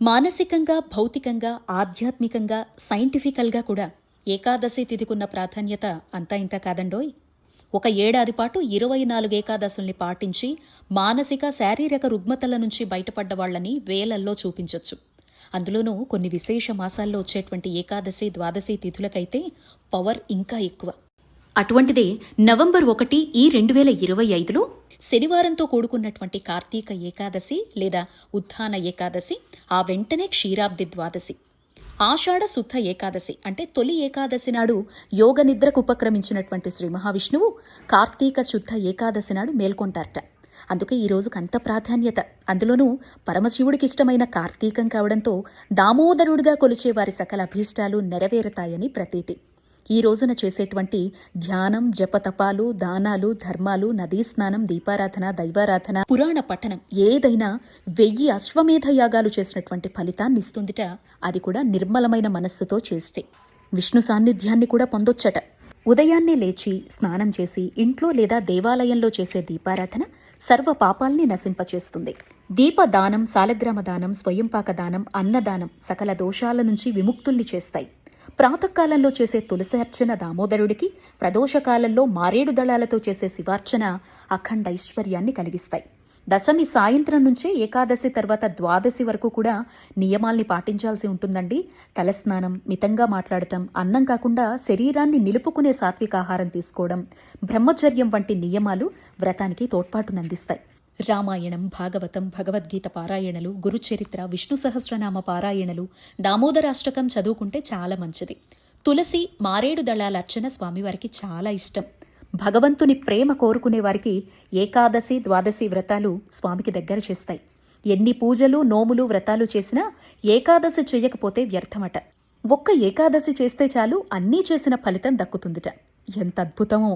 మానసికంగా, భౌతికంగా, ఆధ్యాత్మికంగా, సైంటిఫికల్గా కూడా ఏకాదశి తిథికున్న ప్రాధాన్యత అంతా ఇంత కాదండోయ్. ఒక ఏడాది పాటు 24 ఏకాదశుల్ని పాటించి మానసిక, శారీరక రుగ్మతల నుంచి బయటపడ్డ వాళ్లని వేలల్లో చూపించొచ్చు. అందులోనూ కొన్ని విశేష మాసాల్లో వచ్చేటువంటి ఏకాదశి, ద్వాదశి తిథులకైతే పవర్ ఇంకా ఎక్కువ. అటువంటిదే నవంబర్ 1 ఈ 2025లో శనివారంతో కూడుకున్నటువంటి కార్తీక ఏకాదశి లేదా ఉత్థాన ఏకాదశి, ఆ వెంటనే క్షీరాబ్ది ద్వాదశి, ఆషాఢ శుద్ధ ఏకాదశి అంటే తొలి ఏకాదశి నాడు యోగ నిద్రకు ఉపక్రమించినటువంటి శ్రీ మహావిష్ణువు కార్తీక శుద్ధ ఏకాదశి నాడు మేల్కొంటారట. అందుకే ఈ రోజుకు అంత ప్రాధాన్యత. అందులోనూ పరమశివుడికి ఇష్టమైన కార్తీకం కావడంతో దామోదరుడిగా కొలిచే వారి సకల అభీష్టాలు నెరవేరుతాయని ప్రతీతి. ఈ రోజున చేసేటువంటి ధ్యానం, జపతపాలు, దానాలు, ధర్మాలు, నదీ స్నానం, దీపారాధన, దైవారాధన, పురాణ పఠనం ఏదైనా 1000 అశ్వమేధ యాగాలు చేసినటువంటి ఫలితాన్ని ఇస్తుందిట. అది కూడా నిర్మలమైన మనస్సుతో చేస్తే. విష్ణు సాన్నిధ్యాన్ని కూడా పొందొచ్చట. ఉదయాన్నే లేచి స్నానం చేసి ఇంట్లో లేదా దేవాలయంలో చేసే దీపారాధన సర్వ పాపాల్ని నశింపచేస్తుంది. దీపదానం, సాలగ్రామ దానం, స్వయంపాక దానం, అన్నదానం సకల దోషాల నుంచి విముక్తుల్ని చేస్తాయి. ప్రాతకాలంలో చేసే తులసి అర్చన దామోదరుడికి, ప్రదోషకాలంలో మారేడు దళాలతో చేసే శివార్చన అఖండ ఐశ్వర్యాన్ని కలిగిస్తాయి. దశమి సాయంత్రం నుంచే ఏకాదశి తర్వాత ద్వాదశి వరకు కూడా నియమాల్ని పాటించాల్సి ఉంటుందండి. తలస్నానం, మితంగా మాట్లాడటం, అన్నం కాకుండా శరీరాన్ని నిలుపుకునే సాత్వికాహారం తీసుకోవడం, బ్రహ్మచర్యం వంటి నియమాలు వ్రతానికి తోడ్పాటునందిస్తాయి. రామాయణం, భాగవతం, భగవద్గీత పారాయణలు, గురుచరిత్ర, విష్ణు సహస్రనామ పారాయణలు, దామోదరాష్టకం చదువుకుంటే చాలా మంచిది. తులసి, మారేడు దళాల అర్చన స్వామివారికి చాలా ఇష్టం. భగవంతుని ప్రేమ కోరుకునే వారికి ఏకాదశి, ద్వాదశి వ్రతాలు స్వామికి దగ్గర చేస్తాయి. ఎన్ని పూజలు, నోములు, వ్రతాలు చేసినా ఏకాదశి చెయ్యకపోతే వ్యర్థమట. ఒక్క ఏకాదశి చేస్తే చాలు అన్నీ చేసిన ఫలితం దక్కుతుందిట. ఎంత అద్భుతమో!